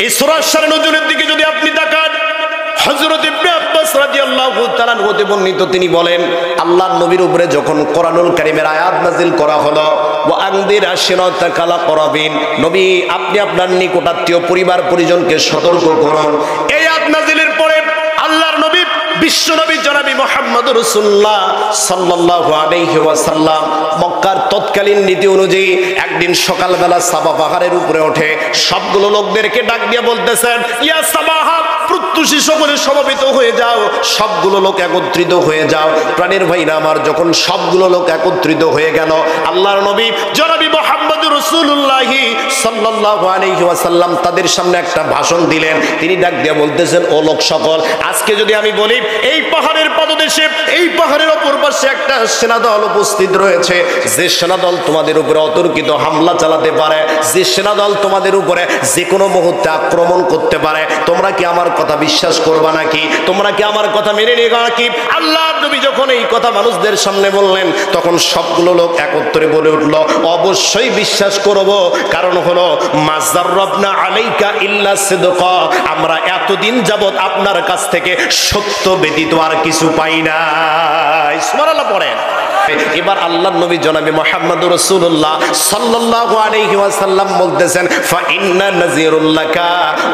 এই সূরা আন-নজুলের দিকে যদি আপনি তাকান, হযরত ইবনে আব্বাস রাদিয়াল্লাহু তাআলা হতে বর্ণিত, তিনি বলেন আল্লাহর নবীর উপরে যখন কোরআনুল কারীমের আয়াত নাযিল করা হলো, ওয়া আনদির আশিরাতাকাল আকরাবিন, নবী আপনি আপনার নিকটাত্মীয় পরিবার পরিজনকে সতর্ক করুন। এই আয়াত নাযিলের পরে আল্লাহর নবী বিশ্ব নবী জনাবি মুহাম্মদুর রাসূলুল্লাহ সাল্লাল্লাহু আলাইহি ওয়াসাল্লাম মক্কার তৎকালীন নীতি অনুযায়ী একদিন সকালবেলা সাবা পাহাড়ের উপরে ওঠে সবগুলো লোকদেরকে ডাক দিয়ে বলতেছেন, ইয়া সাবাহা, প্রত্যুষী সকলে সমবেত হয়ে যাও, সবগুলো লোক একত্রিত হয়ে যাও। প্রাণের ভাইরা আমার, যখন সবগুলো লোক একত্রিত হয়ে গেল, আল্লাহর নবী জনাবি মুহাম্মদুর রাসূলুল্লাহ সাল্লাল্লাহু আলাইহি ওয়াসাল্লাম তাদের সামনে একটা ভাষণ দিলেন। তিনি ডাক দিয়ে বলতেছেন, ও লোক সকল, আজকে যদি আমি বলি এই পাহাড়ের পদদেশে, এই পাহাড়ের অপর পাশে একটা সেনাদল উপস্থিত রয়েছে, যে সেনাদল তোমাদের উপরে অতর্কিত হামলা চালাতে পারে, যে সেনাদল তোমাদের উপরে যে কোনো মুহূর্তে আক্রমণ করতে পারে, তোমরা কি আমার কথা বিশ্বাস করবা নাকি? তোমরা কি আমার কথা মেনে নেবে নাকি? আল্লাহর নবী যখন এই কথা মানুষদের সামনে বললেন, তখন সবগুলো লোক একত্রে বলে উঠল, অবশ্যই বিশ্বাস করব, কারণ হলো মাযাররাবনা আলাইকা ইল্লা সিদকা, আমরা এতদিন যাবত আপনার কাছ থেকে সত্য ব্যতীত আর কিছু পাই নাই। সুবহানাল্লাহ পড়েন। এবার আল্লাহর নবী জনাবে মুহাম্মদুর রাসূলুল্লাহ সাল্লাল্লাহু আলাইহি ওয়াসাল্লাম বলতেছেন, ফা ইন্না নাযীরুল লাকা,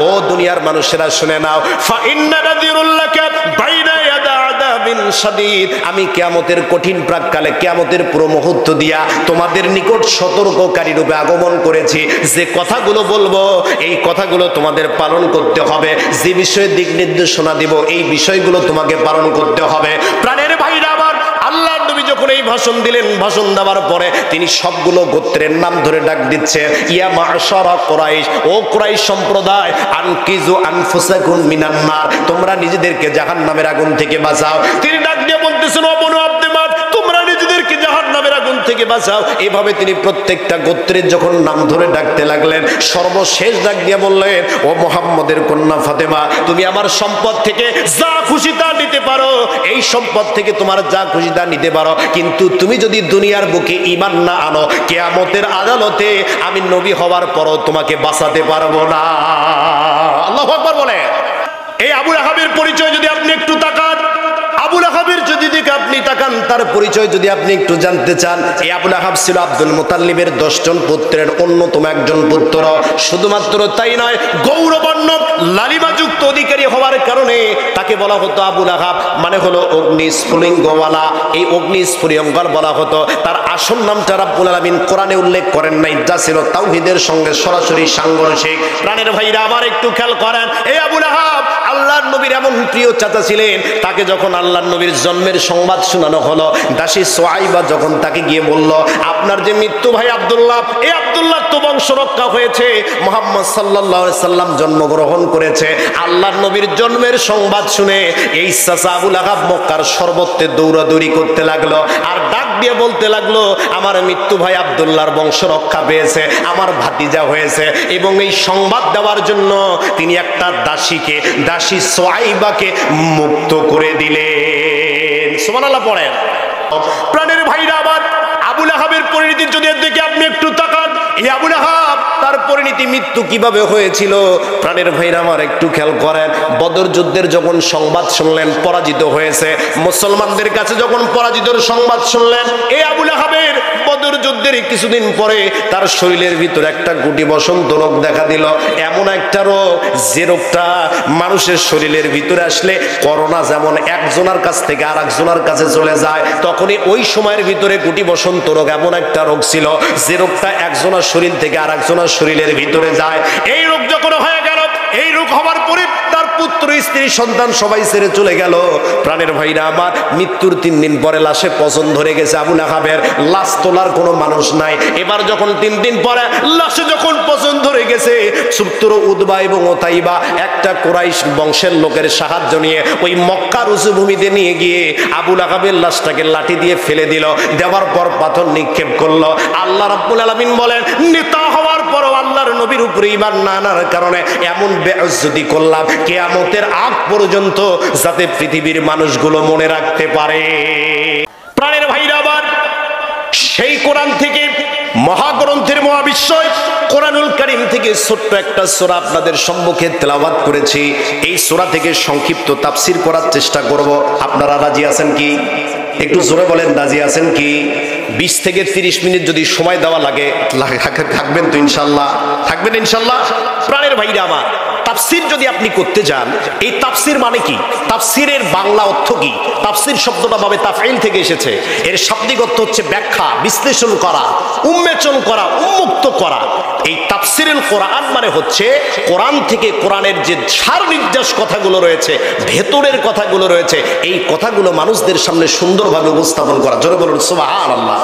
ও দুনিয়ার মানুষেরা শুনে নাও, ফা ইন্না নাযীরুল লাকা বাইনা ইয়াদা আযাবিন শাদীদ, আমি কিয়ামতের কঠিন প্রাককালে, কিয়ামতের পুরো মুহূর্ত দিয়া তোমাদের নিকট সতর্ককারী রূপে আগমন করেছি। যে কথাগুলো বলবো এই কথাগুলো তোমাদের পালন করতে হবে, যে বিষয়ে দিক নির্দেশনা দিব এই বিষয়গুলো তোমাকে পালন করতে হবে। প্রাণের ভাইরা আমার, আল্লাহর নবী যখন এই ভাষণ দিলেন, ভাষণ দেওয়ার পরে তিনি সবগুলো গোত্রের নাম ধরে ডাক দিচ্ছে, ইয়া মা'শারা কুরাইশ, ও কুরাইশ সম্প্রদায়, আনকিজু আনফুসাকুম মিনান নার, তোমরা নিজেদেরকে জাহান্নামের আগুন থেকে বাঁচাও। তিনি ডাক দিয়ে বলতেছেন, ও বনু আব্দে মাত, তোমরা নিজেদেরকে জাহান্নামের আগুন থেকে বাঁচাও। এভাবে তিনি প্রত্যেকটা গোত্রের যখন নাম ধরে ডাকতে লাগলেন, সর্বশেষ ডাক দিয়ে বললেন, ও মুহাম্মদের কন্যা ফাতেমা, তুমি আমার সম্পদ থেকে যা খুশি তা নিতে পারো, এই সম্পদ থেকে তোমার যা খুশি তা নিতে পারো, কিন্তু তুমি যদি দুনিয়ার বুকে ঈমান না আনো, কিয়ামতের আদালতে আমি নবী হওয়ার পরও তোমাকে বাঁচাতে পারবো না। আল্লাহু আকবার বলে। এই আবু লাহাবের পরিচয় যদি আপনি একটু তাকান, আবু লাহাবের যদি দিকে আপনি তাকান, তার পরিচয় যদি আপনি একটু জানতে চান, এই আবু লাহাব ছিল আব্দুল মুতাল্লিবের 10 জন পুত্রের অন্যতম একজন পুত্র। শুধুমাত্র তাই নয়, গৌরবর্ণ লালিমাযুক্ত অধিকারী হওয়ার কারণে তাকে বলা হতো আবু লাহাব, মানে হলো অগ্নি স্ফুলিঙ্গওয়ালা। এই অগ্নি স্ফুলিঙ্গর বলা হতো। তার আসল নামটা রাব্বুল আলামিন কোরআনে উল্লেখ করেন নাই, যা ছিল তাওহীদের সঙ্গে সরাসরি সাংঘর্ষিক। প্রাণের ভাইরা আমার, একটু খেয়াল করেন, এই আবু লাহাব আল্লাহর নবীর এমন প্রিয় চাচা ছিলেন, তাকে যখন আল্লাহর নবীর জন্মের সংবাদ শোনানো হলো, দাসী সুআইবা যখন তাকে গিয়ে বলল, আপনার যে মৃত্যু ভাই আব্দুল্লাহ, এই আব্দুল্লাহ তো বংশ রক্ষা হয়েছে, মুহাম্মদ সাল্লাল্লাহু আলাইহি সাল্লাম জন্মগ্রহণ করেছে। আল্লাহর নবীর জন্মের সংবাদ শুনে এই চাচা আবু লাহাব মক্কার সর্বত্রে দৌড়াদৌড়ি করতে লাগলো, আর ডাক দিয়ে বলতে লাগলো, আমার মৃত্যু ভাই আব্দুল্লাহর বংশ রক্ষা পেয়েছে, আমার ভাতিজা হয়েছে। এবং এই সংবাদ দেওয়ার জন্য তিনি একটা দাসীকে, দাসী সুআইবাকে মুক্ত করে দিলেন। সুবহানাল্লাহ পড়েন। প্রাণের ভাইরা আমার, আবু লাহাবের পরিণতির যদি দিকে আপনি একটু তাকান, এই আবু লাহাব তার পরিণতি, মৃত্যু কিভাবে হয়েছিল, প্রাণের ভাইরা আমার একটু খেয়াল করেন। বদর যুদ্ধের যখন সংবাদ শুনলেন পরাজিত হয়েছে, মুসলমানদের কাছে যখন পরাজিতর সংবাদ শুনলেন, এই আবু লাহাবের বদর যুদ্ধের কিছুদিন পরে তার শরীরের ভিতরে একটা গুটি বসন্ত রোগ দেখা দিল। এমন একটা রোগ, যে রোগটা মানুষের শরীরের ভিতরে আসলে করোনা যেমন একজনের কাছ থেকে আর একজনের কাছে চলে যায়, তখনই ওই সময়ের ভিতরে গুটি বসন্ত রোগ এমন একটা রোগ ছিল, যে রোগটা একজনের শরীর থেকে আর একজনের শরীরের ভিতরে যায়। এই রোগ যখন হয়ে গেল, এই রোগ হওয়ার পরে তার পুত্র, স্ত্রী, সন্তান সবাই ছেড়ে চলে গেল। প্রাণের ভাইরা আমার, মৃত্যুর 3 দিন পরে লাশে পচন ধরে গেছে আবু লাহাবের, লাশ তোলার কোনো মানুষ নাই। এবার যখন 3 দিন পরে লাশে যখন পচন ধরে গেছে, পুত্র উতবা এবং ওতাইবা একটা কুরাইশ বংশের লোকের সাহায্য নিয়ে ওই মক্কার উঁচু ভূমিতে নিয়ে গিয়ে আবু লাহাবের লাশটাকে লাঠি দিয়ে ফেলে দিল। দেওয়ার পর পাথর নিক্ষেপ করলো। আল্লাহ রাব্বুল আলামিন বলেন, নেতা হওয়ার পরও আল্লাহর নবীর উপরে ঈমান না আনার কারণে এমন বেইজ্জতি করলাম, কিয়ামতের আগ পর্যন্ত যাতে পৃথিবীর মানুষগুলো মনে রাখতে পারে। প্রাণের ভাইরা আবার, সেই কোরআন থেকে মহাগ্রন্থের মহাবিশ্বয় কোরআনুল কারীম থেকে ছোট্ট একটা সূরা আপনাদের সম্মুখে তেলাওয়াত করেছি। এই সূরা থেকে সংক্ষিপ্ত তাফসীর করার চেষ্টা করব। আপনারা রাজি আছেন কি? একটু জোরে বলেন, রাজি আছেন কি? 20 থেকে 30 মিনিট যদি সময় দেওয়া লাগে থাকবেন তো ইনশাল্লাহ? থাকবেন ইনশাল্লাহ? প্রাণের ভাইরা আমার, তাফসীর যদি আপনি করতে যান, এই তাফসীর মানে কি? তাফসীরের বাংলা অর্থ কি? তাফসীর শব্দটা ভাবে তাফঈল থেকে এসেছে। এর শাব্দিক অর্থ হচ্ছে ব্যাখ্যা, বিশ্লেষণ করা, উন্মোচন করা, উন্মুক্ত করা। এই তাফসীরুল কোরআন মানে হচ্ছে কোরআন থেকে কোরআনের যে সার নির্দেশ কথাগুলো রয়েছে, ভেতরের কথাগুলো রয়েছে, এই কথাগুলো মানুষদের সামনে সুন্দরভাবে উপস্থাপন করা। জোরে বলুন সুবহানাল্লাহ।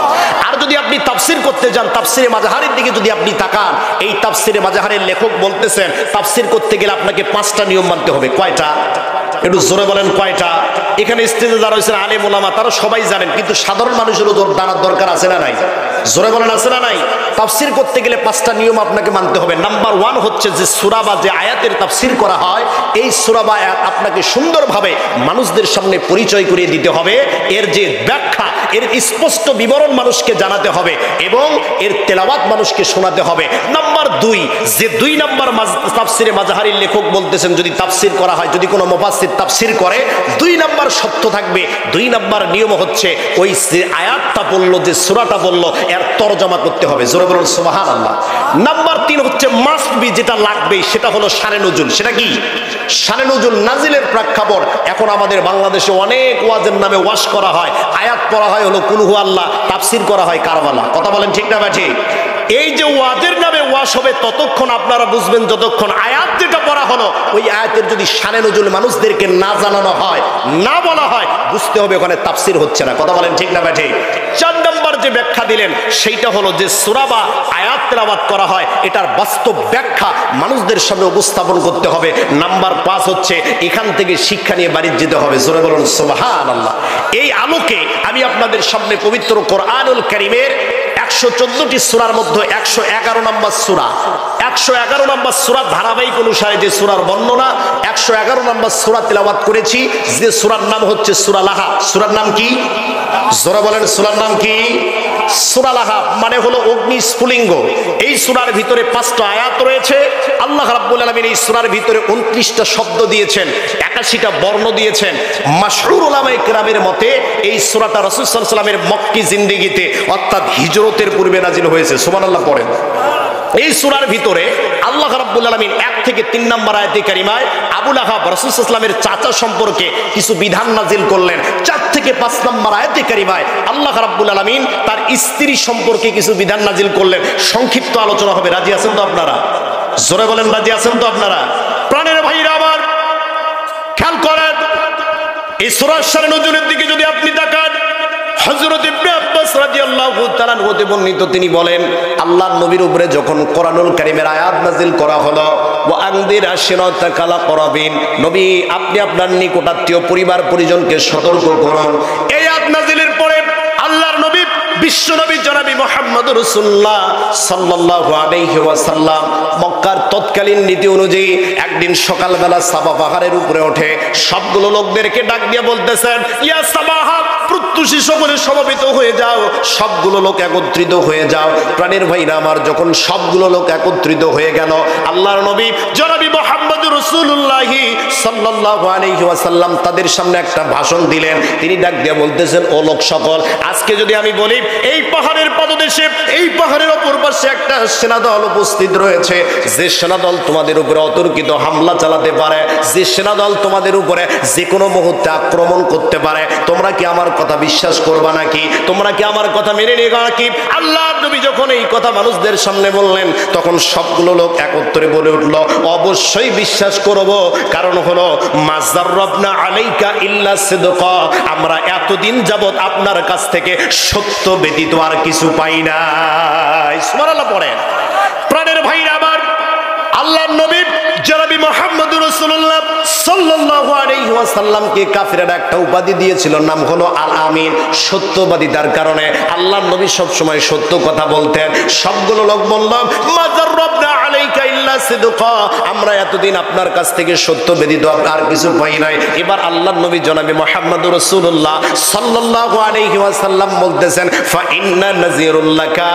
আর যদি আপনি তাফসীর করতে যান, তাফসীরে মাজাহারের দিকে যদি আপনি তাকান, এই তাফসীরে মাজাহারের লেখক বলতেছেন তাফসীর করতে গেলে আপনাকে 5টা নিয়ম মানতে হবে। কয়টা? একটু জোরে বলেন কয়টা? এখানে স্টেজে যারা রয়েছেন আলেম ওলামা তারা সবাই জানেন, কিন্তু সাধারণ মানুষেরও জানার দরকার আছে না নাই? জোরে বলেন আছে না নাই? তাফসীর করতে গেলে 5টা নিয়ম আপনাকে মানতে হবে। নাম্বার 1 হচ্ছে যে সূরা বা যে আয়াতের তাফসীর করা হয়, এই সূরা বা আয়াত আপনাকে সুন্দরভাবে মানুষদের সামনে পরিচয় করিয়ে দিতে হবে। এর যে ব্যাখ্যা, এর স্পষ্ট বিবরণ মানুষকে জানাতে হবে এবং এর তেলাওয়াত মানুষকে শোনাতে হবে। নাম্বার 2, যে 2 নাম্বার তাফসীরে মাজাহারির লেখক বলতেছেন যদি তাফসীর করা হয়, যদি কোনো মুফাসসির তাফসীর করে, 2 নাম্বার সত্য থাকবে। 2 নাম্বার নিয়ম হচ্ছে ওই যে আয়াতটা বললো, যে সূরাটা বললো, এর তরজমা করতে হবে। জোরে বলুন সুবহানাল্লাহ। নাম্বার 3 হচ্ছে মাস্ট বি, যেটা লাগবে সেটা হলো শানে নুজুল। সেটা কি? শানে নুজুল, নাজিলের প্রেক্ষাপট। এখন আমাদের বাংলাদেশে অনেক ওয়াজের নামে ওয়াজ করা হয়, আয়াত পড়া হয় হলো কুল হু আল্লাহ, তাফসীর করা হয় কারবালা। কথা বলেন ঠিক না ব্যাঠি? এই যে ওয়াজের নামে ওয়াজ হবে ততক্ষণ আপনারা বুঝবেন যতক্ষণ আয়াত যেটা পড়া হলো ওই আয়াতের যদি শানে নুজুল মানুষদেরকে না জানানো হয়, না বলা হয়, বুঝতে হবে ওখানে তাফসীর হচ্ছে না। কথা বলেন ঠিক না ব্যাঠি? 4 নম্বর যে ব্যাখ্যা দিলেন সেইটা হলো যে সূরা বা আয়াত তেলাওয়াত করা হয় এটার বাস্তব ব্যাখ্যা মানুষদের সামনে উপস্থাপন করতে হবে। নাম্বার 5 হচ্ছে এখান থেকে শিক্ষা নিয়ে বাড়ি যেতে হবে। জোরে বলুন সুবহানাল্লাহ। এই আলোকে আমি আপনাদের সামনে পবিত্র কোরআনুল কারীমের 114টি সূরার মধ্যে 111 নম্বর সূরা, 111 নম্বর সূরা ধারাবাহিক অনুসারে যে সূরার বর্ণনা, 111 নম্বর সূরা তেলাওয়াত করেছি। যে সূরার নাম হচ্ছে সূরা লাহা। সূরার নাম কি? জোরে বলেন, সূরার নাম কি? সূরা লাহা মানে হলো অগ্নি স্ফুলিঙ্গ। এই সূরার ভিতরে 5টা আয়াত রয়েছে। আল্লাহ রাব্বুল আলামিন এই সূরার ভিতরে 29টা শব্দ দিয়েছেন, 81টা বর্ণ দিয়েছেন। মাশহুর উলামায়ে কেরামের মতে এই সূরাটা রাসূল সাল্লাল্লাহু আলাইহি ওয়াসাল্লামের মক্কি জিন্দেগিতে অর্থাৎ হিজরতের পূর্বে নাজিল হয়েছে। সুবহানাল্লাহ পড়েন। এই সূরার ভিতরে আল্লাহ রাব্বুল আলামিন 1 থেকে 3 নম্বর আয়াতে কারিমায় আবু লাহাব রাসূল সাল্লাল্লাহু আলাইহি ওয়াসাল্লামের চাচা সম্পর্কে কিছু বিধান নাজিল করলেন। 4 থেকে 5 নম্বর আয়াতে কারিমায় আল্লাহ রাব্বুল আলামিন তার স্ত্রী সম্পর্কে কিছু বিধান নাজিল করলেন। সংক্ষিপ্ত আলোচনা হবে। রাজি আছেন তো আপনারা? জোরে বলেন, রাজি আছেন তো আপনারা? প্রাণের ভাইরা আমার, খেয়াল করেন এই সূরার শানে নুজুলের দিকে যদি আপনি তাকান, হযরত ইবনে আব্বাস রাদিয়াল্লাহু তাআলা হতে বর্ণিত, তিনি বলেন আল্লাহর নবীর উপরে যখন কোরআনুল কারীমের আয়াত নাজিল করা হলো, ওয়া আনদির আশিরাতাকাল আকরাবিন, নবী আপনি আপনার নিকটাত্মীয় পরিবার পরিজনকে সতর্ক করুন। এই আয়াত নাজিলের পরে আল্লাহর নবী বিশ্ব নবী জনাবি মুহাম্মদুর রাসূলুল্লাহ সাল্লাল্লাহু আলাইহি ওয়াসাল্লাম মক্কার তৎকালীন নীতি অনুযায়ী একদিন সকালবেলা সাফা পাহাড়ের উপরে ওঠে সবগুলো লোকদেরকে ডাক দিয়ে বলতেছেন, ইয়া সাবাহা, প্রত্যুষী সকলে সমবেত হয়ে যাও, সবগুলো লোক একত্রিত হয়ে যাও। প্রাণের ভাইরা আমার, যখন সবগুলো লোক একত্রিত হয়ে গেল, আল্লাহর নবী জনাবি মুহাম্মদুর রাসূলুল্লাহ সাল্লাল্লাহু আলাইহি ওয়াসাল্লাম তাদের সামনে একটা ভাষণ দিলেন। তিনি ডাক দিয়ে বলতেছেন, ও লোক সকল, আজকে যদি আমি বলি এই পাহাড়ের পদদেশে, এই পাহাড়ের অপর পাশে একটা সেনাদল উপস্থিত রয়েছে, যে সেনাদল তোমাদের উপরে অতর্কিত হামলা চালাতে পারে, যে সেনাদল তোমাদের উপরে যে কোনো মুহূর্তে আক্রমণ করতে পারে, তোমরা কি আমার কথা বিশ্বাস করবা নাকি? তোমরা কি আমার কথা মেনে নেবা নাকি? আল্লাহর নবী যখন এই কথা মানুষদের সামনে বললেন, তখন সবগুলো লোক একত্রে বলে উঠলো, অবশ্যই বিশ্বাস করব, কারণ হলো মাযাররাবনা আলাইকা ইল্লা সিদকা, আমরা এতদিন যাবত আপনার কাছ থেকে সত্য ব্যতীত আর কিছু পাই নাই। সুবহানাল্লাহ পড়েন। প্রাণের ভাইরা আমার, আল্লাহর নবী জনাবি মুহাম্মদুর রাসূলুল্লাহ সাল্লাল্লাহু আলাইহি ওয়াসাল্লামকে কাফিররা একটা উপাধি দিয়েছিল, নাম হলো আল আমিন, সত্যবাদী। তার কারণে আল্লাহর নবী সব সময় সত্য কথা বলতেন। সবগুলো লোক বলল, মাযাররাবনা আলাইকা আলাইকা ইল্লা সিদকা, আমরা এতদিন আপনার কাছ থেকে সত্য ব্যতীত আর কিছু পাই নাই। এবার আল্লাহর নবী জনাবে মুহাম্মদুর রাসূলুল্লাহ সাল্লাল্লাহু আলাইহি ওয়াসাল্লাম বলতেছেন, ফা ইন্না নাযিরুল লাকা,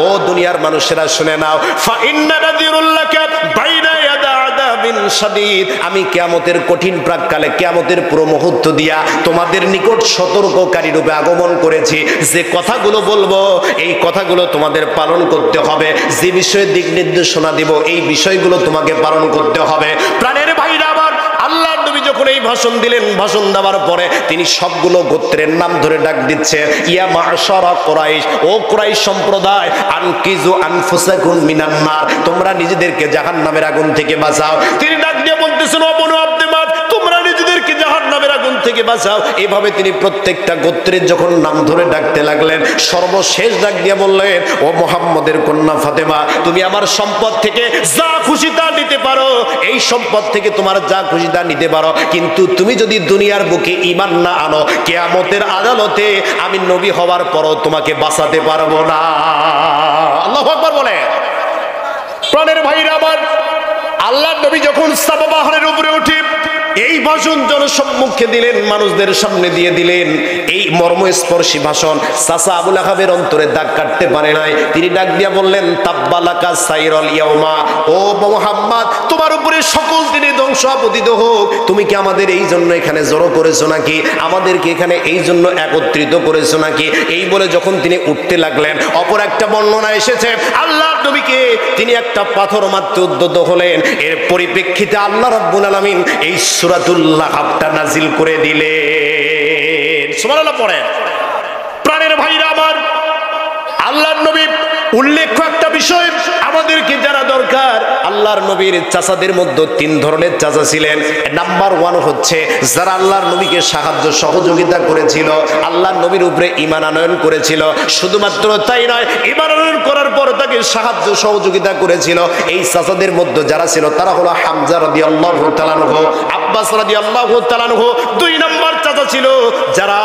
ও দুনিয়ার মানুষেরা শুনে নাও, ফা ইন্না নাযিরুল লাকা বাইনা ইয়াদা আযাবিন শাদীদ, আমি কিয়ামতের কঠিন প্রাককালে, কিয়ামতের পুরো মুহূর্ত দিয়া তোমাদের নিকট সতর্ককারী রূপে আগমন করেছি। যে কথাগুলো বলবো এই কথাগুলো তোমাদের পালন করতে হবে, যে বিষয়ে দিক নির্দেশনা দিব এই বিষয়গুলো তোমাকে পালন করতে হবে। প্রাণের ভাইরা আমার, আল্লাহর নবী যখন এই ভাষণ দিলেন, ভাষণ দেওয়ার পরে তিনি সবগুলো গোত্রের নাম ধরে ডাক দিচ্ছে, ইয়া মাশারা কুরাইশ, ও কুরাইশ সম্প্রদায়, আনকিজু আনফুসাকুম মিনান নার, তোমরা নিজেদেরকে জাহান্নামের আগুন থেকে বাঁচাও। তিনি ডাক দিয়ে বলতেছেন, ও বনু আব্দে মাত, তোমরা নিজেদেরকে জাহান্নামের আগুন থেকে বাঁচাও। এভাবে তিনি প্রত্যেকটা গোত্রের যখন নাম ধরে ডাকতে লাগলেন, সর্বশেষ ডাক দিয়ে বললেন, ও মুহাম্মদের কন্যা ফাতেমা, তুমি আমার সম্পদ থেকে যা খুশি তা নিতে পারো, এই সম্পদ থেকে তোমার যা খুশি তা নিতে পারো, কিন্তু তুমি যদি দুনিয়ার বুকে ঈমান না আনো, কিয়ামতের আদালতে আমি নবী হওয়ার পরও তোমাকে বাঁচাতে পারবো না। আল্লাহু আকবার বলে। প্রাণের ভাইরা আমার, আল্লাহর নবী যখন সাফা পাহাড়ের উপরে উঠে এই ভাষণ জনসম্মুখে দিলেন, মানুষদের সামনে দিয়ে দিলেন, এই মর্মস্পর্শী ভাষণ চাচা আবুল আহাবের অন্তরে দাগ কাটতে পারে নাই। তিনি ডাক দিয়া বললেন, তাব্বালাকা সাইরল ইয়াউমা, ও মুহাম্মদ, তোমার উপরে সকল দিনে ধ্বংস আপতিত হোক। তুমি কি আমাদের এই জন্য এখানে জড়ো করেছো নাকি? আমাদেরকে এখানে এই জন্য একত্রিত করেছো নাকি? এই বলে যখন তিনি উঠতে লাগলেন, অপর একটা বর্ণনা এসেছে, আল্লাহর নবীকে তিনি একটা পাথর মারতে উদ্যত হলেন। এর পরিপ্রেক্ষিতে আল্লাহ রাব্বুল আলামিন এই সূরাতুল লাহাবটা নাজিল করে দিলেন। সুবহানাল্লাহ পড়েন। প্রাণের ভাইরা আমার, আল্লাহর নবী উল্লেখ্য একটা বিষয় আমাদেরকে জানা দরকার। আল্লাহর নবীর চাচাদের মধ্যে তিন ধরনের চাচা ছিলেন। নাম্বার ওয়ান হচ্ছে যারা আল্লাহর নবীকে সাহায্য সহযোগিতা করেছিল, আল্লাহর নবীর উপরে ঈমান আনয়ন করেছিল। শুধুমাত্র তাই নয়, ঈমান আনয়ন করার পর তাকে সাহায্য সহযোগিতা করেছিল। এই চাচাদের মধ্যে যারা ছিল তারা হলো হামজা রাদিয়াল্লাহু তাআলা আনহু, আব্বাস রাদিয়াল্লাহু তাআলা আনহু। দুই নম্বর চাচা ছিল যারা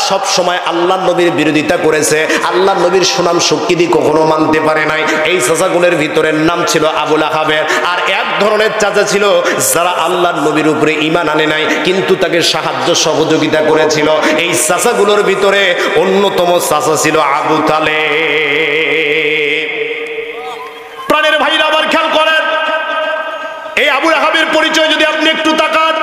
সব সময় আল্লাহর নবীর বিরোধিতা করেছে, আল্লাহর নবীর সুনাম সুখ্যাতি কখনো মানতে পারে নাই। এই চাচাগুলোর ভিতরের নাম ছিল আবুল আহাবের। আর এক ধরনের চাচা ছিল যারা আল্লাহর নবীর উপরে ঈমান আনে নাই কিন্তু তাকে সাহায্য সহযোগিতা করেছিল। এই চাচাগুলোর ভিতরে অন্যতম চাচা ছিল আবু তালেব। প্রাণের ভাইরা আবার খেয়াল করেন, এই আবুল আহাবের পরিচয় যদি আপনি একটু তাকান,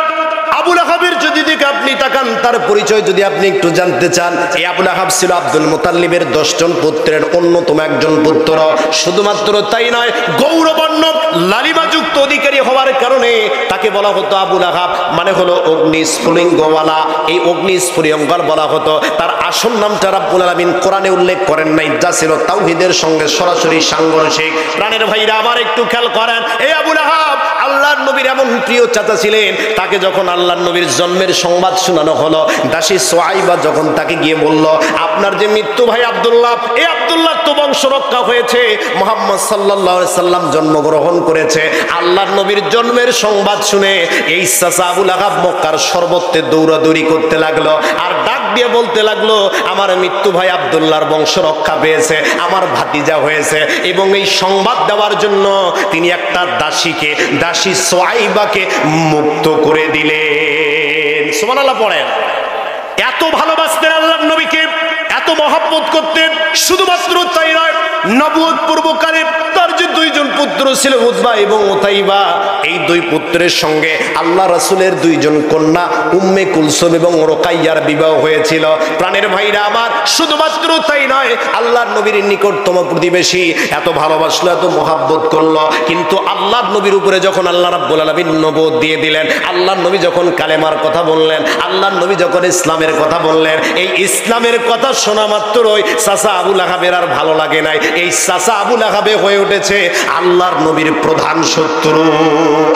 আবুল আহাবের যদি দিকে আপনি তাকান, তার পরিচয় যদি আপনি একটু জানতে চান, এই আবুল আহাব ছিল আব্দুল মুতাল্লিবের 10 জন পুত্রের অন্যতম একজন পুত্র। শুধুমাত্র তাই নয়, গৌরবর্ণ লালিমাযুক্ত অধিকারী হওয়ার কারণে তাকে বলা হতো আবুল আহাব, মানে হলো অগ্নি স্ফুলিঙ্গওয়ালা। এই অগ্নি স্ফুলিঙ্গওয়ালা বলা হতো। তার আসল নামটা রাব্বুল আলামিন কোরআনে উল্লেখ করেন নাই, যা ছিল তাওহীদের সঙ্গে সরাসরি সাংঘর্ষিক। প্রাণের ভাইরা আমার একটু খেয়াল করেন, এই আবুল আহাব আল্লাহর নবীর এমন প্রিয় চাচা ছিলেন, তাকে যখন আল্লাহর নবীর জন্মের সংবাদ শোনানো হলো, দাসী সুআইবা যখন তাকে গিয়ে বলল, আপনার যে মৃত্যু ভাই আব্দুল্লাহ, এই আব্দুল্লাহ তো বংশ রক্ষা হয়েছে, মুহাম্মদ সাল্লাল্লাহু আলাইহি সাল্লাম জন্মগ্রহণ করেছে। আল্লাহর নবীর জন্মের সংবাদ শুনে এই চাচা আবুল আহাব মক্কার সর্বত্রে দৌড়াদৌড়ি করতে লাগলো আর ডাক দিয়ে বলতে লাগলো, আমার মৃত্যু ভাই আব্দুল্লাহর বংশ রক্ষা পেয়েছে, আমার ভাতিজা হয়েছে। এবং এই সংবাদ দেওয়ার জন্য তিনি একটা দাসীকে, দাসী সুআইবাকে মুক্ত করে দিলেন। সুবহানাল্লাহ পড়েন। এত ভালোবাসতেন আল্লাহর নবীকে, এত মহব্বত করতেন। শুধুমাত্র তাই নয়, নবুয়ত পূর্বকালে তার যে 2 জন পুত্র ছিল, উতবা এবং উতাইবা, এই 2 পুত্রের সঙ্গে আল্লাহ রাসূলের 2 জন কন্যা উম্মে কুলসুম এবং রুকাইয়ার বিবাহ হয়েছিল। প্রাণের ভাইরা আমার, শুধুমাত্র তাই নয়, আল্লাহর নবীর নিকটতম প্রতিবেশী এত ভালোবাসলো, এত মহব্বত করলো, কিন্তু আল্লাহর নবীর উপরে যখন আল্লাহ রাব্বুল আলামিন নবুয়ত দিয়ে দিলেন, আল্লাহর নবী যখন কালেমার কথা বললেন, আল্লাহর নবী যখন ইসলামের কথা বললেন, এই ইসলামের কথা শোনা মাত্রই চাচা আবুল আহাবের আর ভালো লাগে নাই। এই চাচা আবুল আহাবে হয়ে উঠেছে আল্লাহর নবীর প্রধান শত্রু।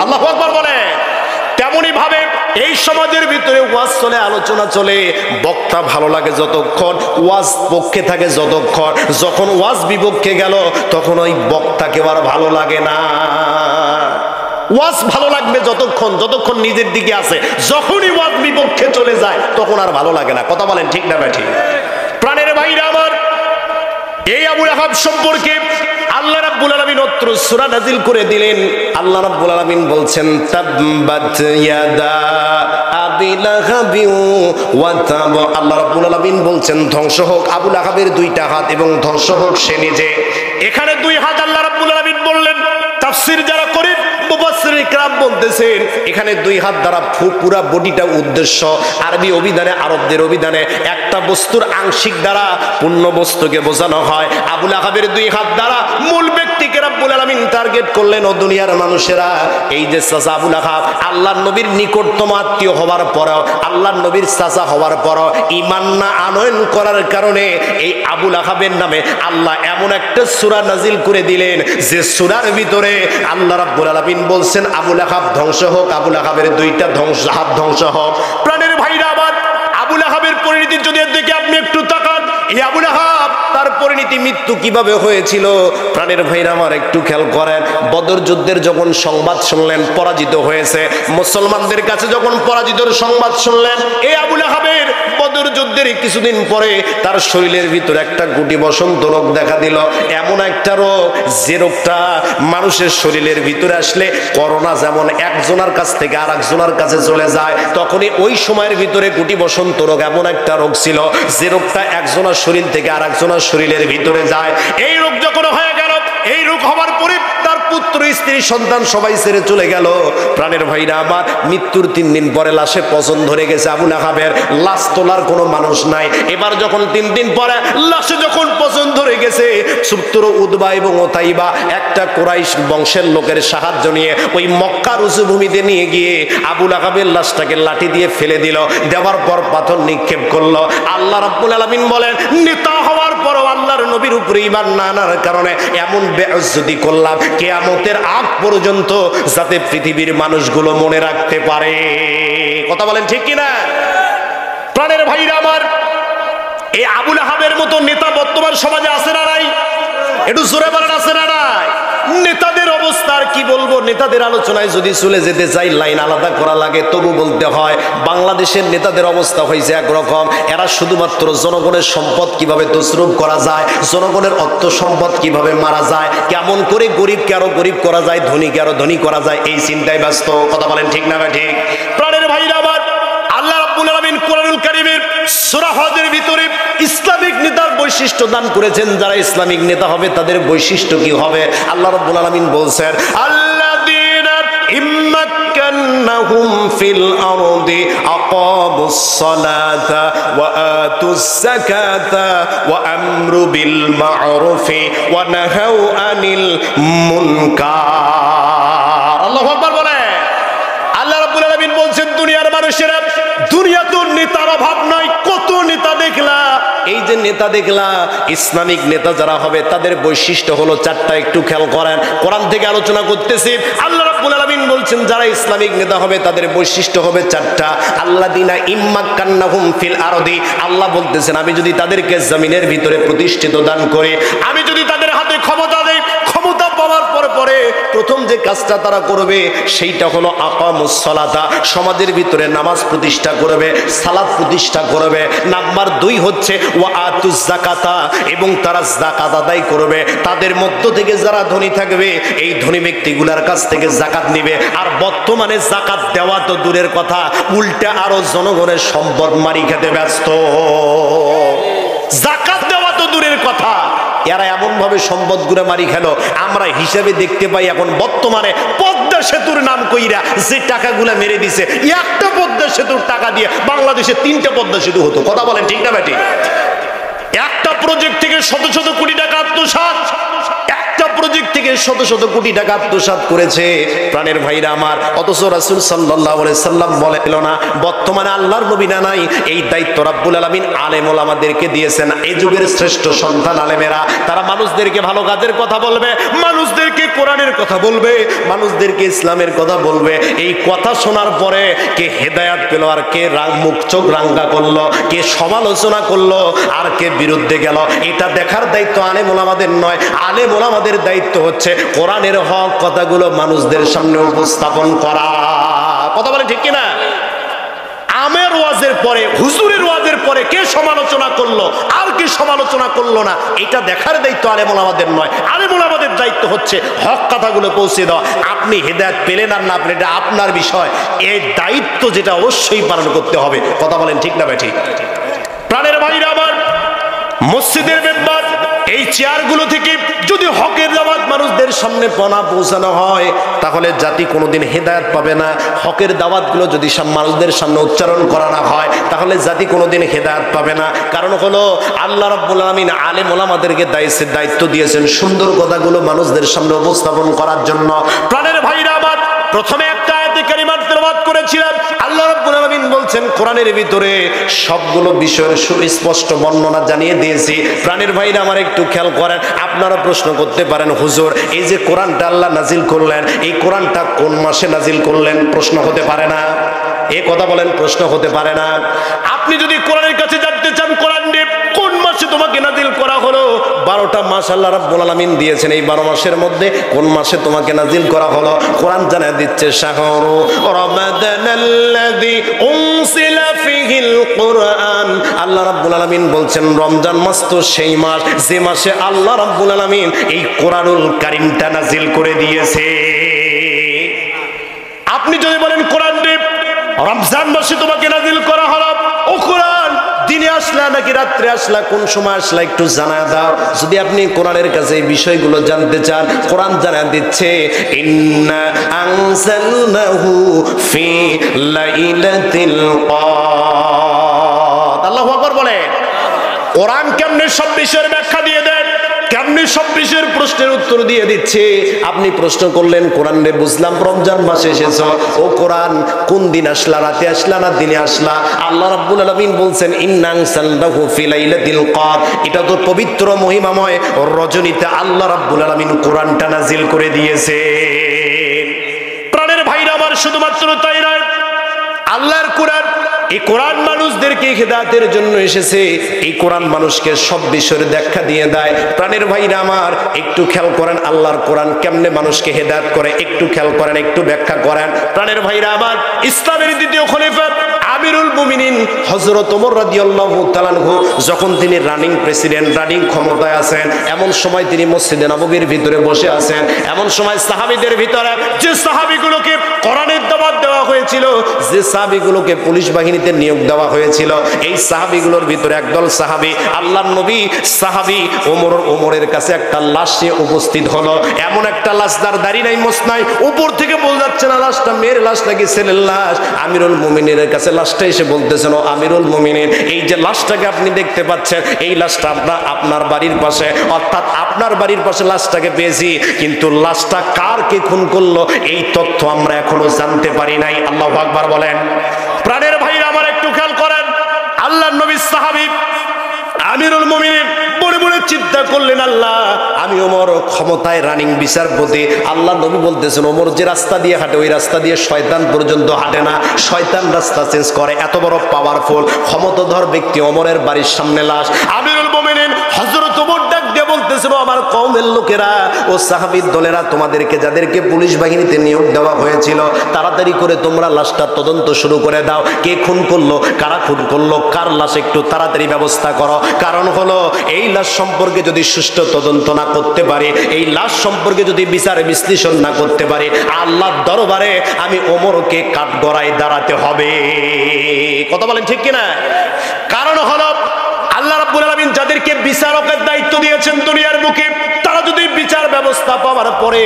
আল্লাহু আকবার বলে। তেমনি ভাবে এই সমাজের ভিতরে ওয়াজ চলে, আলোচনা চলে, বক্তা ভালো লাগে যতক্ষণ, ওয়াজ পক্ষে থাকে যতক্ষণ, যখন ওয়াজ বিপক্ষে গেল তখন ওই বক্তাকে আর ভালো লাগে না। ওয়াজ ভালো লাগবে যতক্ষণ, যতক্ষণ নিজের দিকে আসে, যখনই ওয়াজ বিপক্ষে চলে যায় তখন আর ভালো লাগে না। কথা বলেন ঠিক না ঠিক? প্রাণের ভাইরা আমার, এই আবুল আহাব সম্পর্কে আল্লাহ রাব্বুল আলামিন অত্র সূরা নাযিল করে দিলেন। আল্লাহ রাব্বুল আলামিন বলছেন তাব্বাত ইয়াদা আবি লাহাবি ওয়া তাব। আল্লাহ রাব্বুল আলামিন বলছেন ধ্বংস হোক আবু লাহাবের দুইটা হাত এবং ধ্বংস হোক সে নিজে। এখানে দুই হাত আল্লাহ রাব্বুল আলামিন বললেন। তাফসীর যারা করেন মুফাসসির ইকরাম বলতেছেন এখানে দুই হাত দ্বারা পুরা বডিটা উদ্দেশ্য। আরবি অভিধানে আরবদের অভিধানে একটা বস্তুর আংশিক দ্বারা পূর্ণ বস্তুকে বোঝানো হয়। আবু লাহাবের দুই হাত দ্বারা মূল ব্যক্তিকে রাব্বুল আলামিন টার্গেট করলেন। ও দুনিয়ার মানুষেরা, এই যে চাচা আবু লাহাব আল্লাহর নবীর নিকটতম আত্মীয় হওয়ার পরেও, আল্লাহর নবীর চাচা হওয়ার পরও ঈমান না আনয়ন করার কারণে এই আবু লাহাবের নামে আল্লাহ এমন একটা সূরা নাজিল করে দিলেন যে সূরার ভিতরে আল্লাহ রাব্বুল আলামিন বলছেন আবু লাহাব ধ্বংস হোক, আবু লাহাবের দুইটা হাত ধ্বংস হোক। প্রাণের ভাইরা আমার, আবু লাহাবের পরিণতি যদি দেখে আপনি একটু তাকান, এই আবু লাহাব তার পরিণতি মৃত্যু কিভাবে হয়েছিল প্রাণের ভাইরা আমার একটু খেয়াল করেন। বদর যুদ্ধের যখন সংবাদ শুনলেন পরাজিত হয়েছে, মুসলমানদের কাছে যখন পরাজিতর সংবাদ শুনলেন, এই আবু লাহাবের বদর যুদ্ধের কিছুদিন পরে তার শরীরের ভিতরে একটা গুটি বসন্ত রোগ দেখা দিল। এমন একটা রোগ যে রোগটা মানুষের শরীরের ভিতরে আসলে করোনা যেমন একজনের কাছ থেকে আর একজনের কাছে চলে যায়, তখনই ওই সময়ের ভিতরে গুটি বসন্ত রোগ এমন একটা রোগ ছিল যে রোগটা একজনের শরীর থেকে আর একজনের শরীরের ভিতরে যায়। এই রোগ যখন হয়ে গেল, এই রোগ হওয়ার পরে তার পুত্র স্ত্রী সন্তান সবাই ছেড়ে চলে গেল। প্রাণের ভাইরা আমার, মৃত্যুর 3 দিন পরে লাশে পচন ধরে গেছে আবু লাহাবের, লাশ তোলার কোনো মানুষ নাই। এবার যখন 3 দিন পরে লাশে যখন পচন ধরে গেছে, সূত্র উদবা এবং ওতাইবা একটা কুরাইশ বংশের লোকের সাহায্য নিয়ে ওই মক্কার উঁচু ভূমিতে নিয়ে গিয়ে আবু লাহাবের লাশটাকে লাঠি দিয়ে ফেলে দিল, দেওয়ার পর পাথর নিক্ষেপ করলো। আল্লাহ রাব্বুল আলামিন বলেন নেতা হওয়ার পরও আল্লাহর নবীর উপরে ঈমান না আনার কারণে এমন বেইজ্জতি করলাম কিয়ামতের আগ পর্যন্ত যাতে পৃথিবীর মানুষগুলো মনে রাখতে পারে। কথা বলেন ঠিক কিনা? প্রাণের ভাইরা আমার, এই আবু লাহাবের মতো নেতা বর্তমান সমাজে আছে না নাই? একটু জোরে বলেন আছে না নাই? নেতাদের অবস্থা আর কি বলবো, নেতাদের আলোচনায় যদি চলে যেতে চাই লাইন আলাদা করা লাগে, তবু বলতে হয় বাংলাদেশের নেতাদের অবস্থা হয়েছে একরকম। এরা শুধুমাত্র জনগণের সম্পদ কিভাবে তছরুপ করা যায়, জনগণের অর্থ সম্পদ কিভাবে মারা যায়, কেমন করে গরিবকে আরো গরিব করা যায়, ধনীকে আরো ধনী করা যায়, এই চিন্তায় ব্যস্ত। কথা বলেন ঠিক না ঠিক? প্রাণের ভাইরা আমার, আল্লাহ রাব্বুল আলামিন কোরআনুল কারীমের সূরা হজের ভিতরে ইসলামিক নেতার বৈশিষ্ট্য দান করেছেন। যারা ইসলামিক নেতা হবে তাদের বৈশিষ্ট্য কি হবে? আল্লাহ রাব্বুল আলামিন বলছেন আল্লাযীনা ইম্মাক্কান্নাহুম ফিল আরদি আকামুস সালাতা ওয়া আতুস যাকাতা ওয়া আমরু বিল মা'রুফি ওয়া নাহাউ আনিল মুনকার। আল্লাহু আকবার বলে। আল্লাহ রাব্বুল আলামিন বলছেন দুনিয়ার মানুষেরা, দুনিয়াতে নেতার অভাব নাই, কত নেতা দেখলা। এই যে নেতা দেখলা, ইসলামিক নেতা যারা হবে তাদের বৈশিষ্ট্য হলো 4টা, একটু খেয়াল করেন। কোরআন থেকে আলোচনা করতেছি। আল্লাহ রাব্বুল আলামিন বলছেন যারা ইসলামিক নেতা হবে তাদের বৈশিষ্ট্য হবে 4টা। আল্লাযীনা ইম্মাক্কান্নাহুম ফিল আরদি, আল্লাহ বলতেছেন আমি যদি তাদেরকে জমিনের ভিতরে প্রতিষ্ঠিত দান করি, আমি যদি তাদের হাতে ক্ষমতা দেই, ক্ষমতা পাওয়ার পরে প্রথম যে কাজটা তারা করবে সেইটা হলো আকামুস সালাতা, সমাজের ভিতরে নামাজ প্রতিষ্ঠা করবে, সালাত প্রতিষ্ঠা করবে। নাম্বার 2 হচ্ছে ওয়া আতুজ যাকাতা, এবং তারা যাকাত আদায় করবে। তাদের মধ্য থেকে যারা ধনী থাকবে এই ধনী ব্যক্তিগুলোর কাছ থেকে যাকাত নেবে। আর বর্তমানে যাকাত দেওয়া তো দূরের কথা, উল্টা আরো জনগণের সম্পদ মারি খেতে ব্যস্ত। যাকাত দেওয়া তো দূরের কথা, এরা এমন ভাবে সম্পদ গুলো মারি খেলো। আমরা হিসাবে দেখতে পাই এখন বর্তমানে পদ্মা সেতুর নাম কইরা যে টাকাগুলা মেরে দিছে, একটা পদ্মা সেতুর টাকা দিয়ে বাংলাদেশে 3টা পদ্মা সেতু হতো। কথা বলেন ঠিক না বেটি? একটা প্রজেক্ট থেকে শত শত কোটি টাকা আত্মসাৎ, একটা প্রজেক্ট থেকে শত শত কোটি টাকা আত্মসাৎ করেছে প্রাণের ভাইরা আমার। অথচ রাসূল সাল্লাল্লাহু আলাইহি সাল্লাম বলেন না বর্তমানে আল্লাহর নবী না নাই, এই দায়িত্ব রাব্বুল আলামিন আলেম ওলামাদেরকে দিয়েছেন। এই যুগের শ্রেষ্ঠ সন্তান আলেমেরা, তারা মানুষদেরকে ভালো কাজের কথা বলবে, মানুষদেরকে কোরআনের কথা বলবে, মানুষদেরকে ইসলামের কথা বলবে। এই কথা শোনার পরে কে হেদায়েত পেল, আর কে মুখ চোখ রাঙ্গা করলো, কে সমালোচনা করলো, আর কে বিরুদ্ধে গেল, এটা দেখার দায়িত্ব আলেম ওলামাদের নয়। আলেম ওলামাদের দায়িত্ব হচ্ছে কোরআনের হক কথাগুলো মানুষদের সামনে উপস্থাপন করা। কথা বলে ঠিক কিনা? আমের ওয়াজের পরে, হুজুরের ওয়াজের পরে কে সমালোচনা করলো আর কে সমালোচনা করলো না, এটা দেখার দায়িত্ব আলেম ওলামাদের নয়। আলেম ওলামাদের দায়িত্ব হচ্ছে হক কথাগুলো পৌঁছে দেওয়া। আপনি হেদায়েত পেলেন আর না পেলেন এটা আপনার বিষয়, এই দায়িত্ব যেটা অবশ্যই পালন করতে হবে। কথা বলেন ঠিক না বেঠিক? প্রাণের ভাইরা আমার, মসজিদের মেম্বার এই চেয়ারগুলো থেকে যদি হকের দাওয়াত মানুষদের সামনে পৌঁছানো হয় তাহলে জাতি কোনোদিন হেদায়েত পাবে না। হকের দাওয়াতগুলো যদি মানুষদের সামনে উচ্চারণ করা না হয় তাহলে জাতি কোনোদিন হেদায়েত পাবে না। কারণ হলো আল্লাহ রাব্বুল আলামিন আলেম ওলামাদেরকে দায়িত্ব দিয়েছেন সুন্দর কথাগুলো মানুষদের সামনে উপস্থাপন করার জন্য। প্রাণের ভাইরা আমার, প্রথমে একটা আয়াতে কারিমা তেলাওয়াত করেছিলাম। আল্লাহ রাব্বুল আলামিন বলছেন কোরআনের ভিতরে সবগুলো বিষয়ের সুস্পষ্ট বর্ণনা জানিয়ে দিয়েছি। প্রাণের ভাইরা আমার একটু খেয়াল করেন। আপনারা প্রশ্ন করতে পারেন, হুজুর এই যে কোরআনটা আল্লাহ নাজিল করলেন, এই কোরআনটা কোন মাসে নাজিল করলেন? প্রশ্ন হতে পারে না? এ কথা বলেন, প্রশ্ন হতে পারে না? আপনি যদি কোরআনের কাছে জানতে চান কোরআন কোন মাসে তোমাকে নাজিল করা হলো, 12টা মাস আল্লাহ রাব্বুল আলামিন দিয়েছেন, এই 12 মাসের মধ্যে কোন মাসে তোমাকে নাজিল করা হলো কোরআন জানিয়ে দিচ্ছে। শাহরু রমাদানাল্লাযী উনজিলা ফীহিল কুরআন, আল্লাহ রাব্বুল আলামিন বলছেন রমজান মাস তো সেই মাস যে মাসে আল্লাহ রাব্বুল আলামিন এই কোরআনুল কারীমটা নাজিল করে দিয়েছে। আপনি যদি বলেন কোরআন রমজান মাসে তোমাকে নাজিল করা হলো, ও কোরআন দিনে আসলা নাকি রাত্রে আসলা, কোন সময় আসলা একটু জানায় দাও। যদি আপনি কোরআনের কাছে এই বিষয়গুলো জানতে চান, কোরআন জানায় দিচ্ছে ইন্না আনজালনাহু ফি লাইলাতিল কদর। আল্লাহু আকবার বলে। কোরআন কেমনে সব বিষয়ের ব্যাখ্যা দিয়ে দেন, কেমনি সব বিষয়ের প্রশ্নের উত্তর দিয়ে দিচ্ছে। আপনি প্রশ্ন করলেন কোরআন রে বুঝলাম রমজান মাসে এসেছ, ও কোরআন কোন দিন আসলা, রাতে আসলা না দিনে আসলা? আল্লাহ রাব্বুল আলামিন বলছেন ইন্না আনজালনাহু ফি লাইলাতিল কদর, এটা তো পবিত্র মহিমাময় রজনীতে আল্লাহ রাব্বুল আলামিন কোরআনটা নাজিল করে দিয়েছে। প্রাণের ভাইরা আমার, শুধুমাত্র তাই নয়, আল্লাহর কোরআন, এই কোরআন মানুষদেরকে হেদায়েতের জন্য এসেছে। এই কোরআন মানুষকে সব বিষয়ের ব্যাখ্যা দিয়ে দেয়। প্রাণের ভাইরা আমার, একটু খেয়াল করেন আল্লাহর কোরআন কেমনে মানুষকে হেদায়েত করে, একটু খেয়াল করেন, একটু ব্যাখ্যা করেন। প্রাণের ভাইরা আমার, ইসলামের দ্বিতীয় খলিফা আমিরুল মুমিনিন হযরত ওমর রাদিয়াল্লাহু তাআলা আনহু যখন তিনি রানিং প্রেসিডেন্ট, রানিং ক্ষমতায় আছেন, এমন সময় তিনি মসজিদে নববীর ভিতরে বসে আছেন। এমন সময় সাহাবীদের ভিতরে যে সাহাবীগুলোকে কোরআনের দাওয়াত দেওয়া হয়েছিল, যে সাহাবীগুলোকে পুলিশ বাহিনীতে নিয়োগ দেওয়া হয়েছিল, এই সাহাবীগুলোর ভিতরে একদল সাহাবী আল্লাহর নবী সাহাবী ওমরের কাছে একটা লাশ নিয়ে উপস্থিত হলো। এমন একটা লাশ, তার দাড়ি নাই, মোছ নাই, উপর থেকে বোঝা যাচ্ছে না লাশটা মেয়ের লাশ নাকি ছেলের লাশ। আমিরুল মুমিনের কাছে লাশটা এসে বলতেছেন, ও আমিরুল মুমিনিন, এই যে লাশটাকে আপনি দেখতে পাচ্ছেন, এই লাশটা আপনার বাড়ির পাশে, অর্থাৎ আপনার বাড়ির পাশে লাশটাকে পেয়েছি, কিন্তু লাশটা কার কে খুন করলো এই তথ্য আমরা এখনো জানতে পারি নাই। আল্লাহু আকবার বলেন। প্রাণের ভাইরা আমার, একটু খেয়াল করেন, আল্লাহর নবী সাহাবী আমিরুল মুমিনিন মনে মনে চিন্তা করলেন, আল্লাহ আমি ওমর ক্ষমতায় রানিং বিচারপতি, আল্লাহ নবী বলতেছেন ওমর যে রাস্তা দিয়ে হাঁটে ওই রাস্তা দিয়ে শয়তান পর্যন্ত হাঁটে না, শয়তান রাস্তা চেঞ্জ করে। এত বড় পাওয়ারফুল ক্ষমতাধর ব্যক্তি, ওমরের বাড়ির সামনে লাশ। আমিরুল মুমিনিন হযরত ওমর ডাক দিয়ে বলতেছেন, আমার কওমের লোকেরা, ও সাহাবীর দলেরা, তোমাদেরকে যাদেরকে পুলিশ বাহিনীতে নিয়োগ দেওয়া হয়েছিল, তাড়াতাড়ি করে তোমরা লাশটার তদন্ত শুরু করে দাও। কে খুন করলো, কারা খুন করলো, কার লাশ, একটু তাড়াতাড়ি ব্যবস্থা করো। কারণ হলো এই লাশ সম্পর্কে যদি সুষ্ঠু তদন্ত না করতে পারি, এই লাশ সম্পর্কে যদি বিচার বিশ্লেষণ না করতে পারি, আল্লাহর দরবারে আমি ওমরকে কাঠগড়ায় দাঁড়াতে হবে। কথা বলেন ঠিক কিনা? কারণ হলো আল্লাহ রাব্বুল আলামিন যাদেরকে বিচারকের দায়িত্ব দিয়েছেন দুনিয়ার বুকে, তারা যদি বিচার ব্যবস্থা পাওয়ার পরে,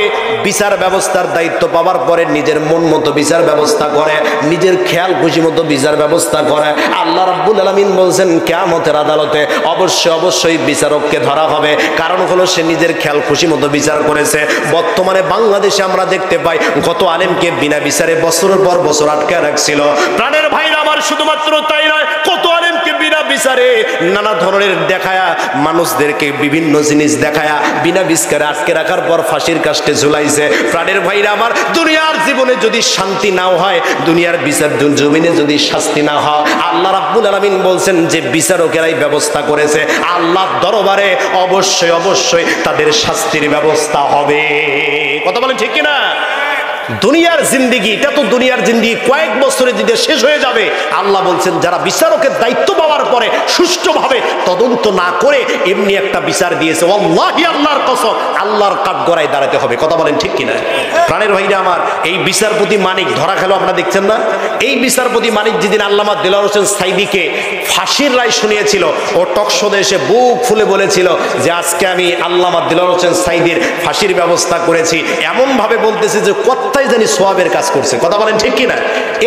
বিচার ব্যবস্থার দায়িত্ব পাওয়ার পরে নিজের মন মতো বিচার ব্যবস্থা করে, নিজের খেয়াল খুশি মতো বিচার ব্যবস্থা করে, আল্লাহ রাব্বুল আলামিন বলছেন কিয়ামতের আদালতে অবশ্যই বিচারককে ধরা হবে। কারণ হলো সে নিজের খেয়াল খুশি মতো বিচার করেছে। বর্তমানে বাংলাদেশে আমরা দেখতে পাই কত আলেমকে বিনা বিচারে বছরের পর বছর আটকে রাখছিল। প্রাণের ভাইরা আমার, শুধুমাত্র তাই নয়, কত আলেমকে বিনা বিচারে নানা ধরনের দেখায়া, মানুষদেরকে বিভিন্ন জিনিস দেখায়া বিনা বিচারে আটকে রাখার পর ফাঁসির কাস্টে ঝুলাইছে। প্রাণের ভাইরা আমার, দুনিয়ার জীবনে যদি শান্তি নাও হয়, দুনিয়ার বিচার জমিনে যদি শাস্তি না হয়, আল্লাহ রাব্বুল আলামিন বলছেন যে বিচারকেরাই ব্যবস্থা করেছে, আল্লাহর দরবারে অবশ্যই তাদের শাস্তির ব্যবস্থা হবে। কথা বলেন ঠিক কিনা? দুনিয়ার জিন্দেগি, এটা তো দুনিয়ার জিন্দেগি কয়েক বছরে যদি শেষ হয়ে যাবে। আল্লাহ বলছেন যারা বিচারকের দায়িত্ব পাওয়ার পরে সুষ্ঠুভাবে তদন্ত না করে এমনি একটা বিচার দিয়েছে, ওয়াল্লাহি আল্লাহর কসম, আল্লাহর কাঠগড়ায় দাঁড়াতে হবে। কথা বলেন ঠিক কিনা? প্রাণের ভাইরা আমার, এই বিচারপতি মানিক ধরা খেলো, আপনারা দেখছেন না? এই বিচারপতি মানিক যেদিন আল্লামা দেলোয়ার হোসেন সাইদিকে ফাঁসির রায় শুনিয়েছিল, ও টকশোতে এসে বুক ফুলে বলেছিল যে আজকে আমি আল্লামা দেলোয়ার হোসেন সাইদির ফাঁসির ব্যবস্থা করেছি। এমন ভাবে বলতেছে যে কোথায় জানি সোয়াবের কাজ করছে। কথা বলেন ঠিক কিনা?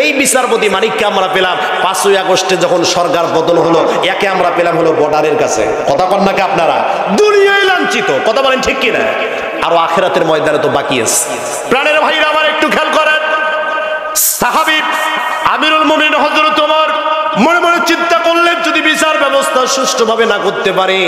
এই বিচারপতি মানিককে আমরা পেলাম 5ই আগস্টে যখন সরকার বদল হলো, একে আমরা পেলাম হলো বর্ডারের কাছে। কথা কন নাকি আপনারা? দুনিয়ায় লাঞ্ছিত। কথা বলেন ঠিক কিনা? আরো আখিরাতের ময়দানে তো বাকি আছে। প্রাণের ভাইরা আমার একটু খেয়াল করেন, সাহাবী আমিরুল মুমিনিন হযরত ওমর মনে মনে চিন্তা করলেন, যদি বিচার ব্যবস্থা সুষ্ঠুভাবে না করতে পারে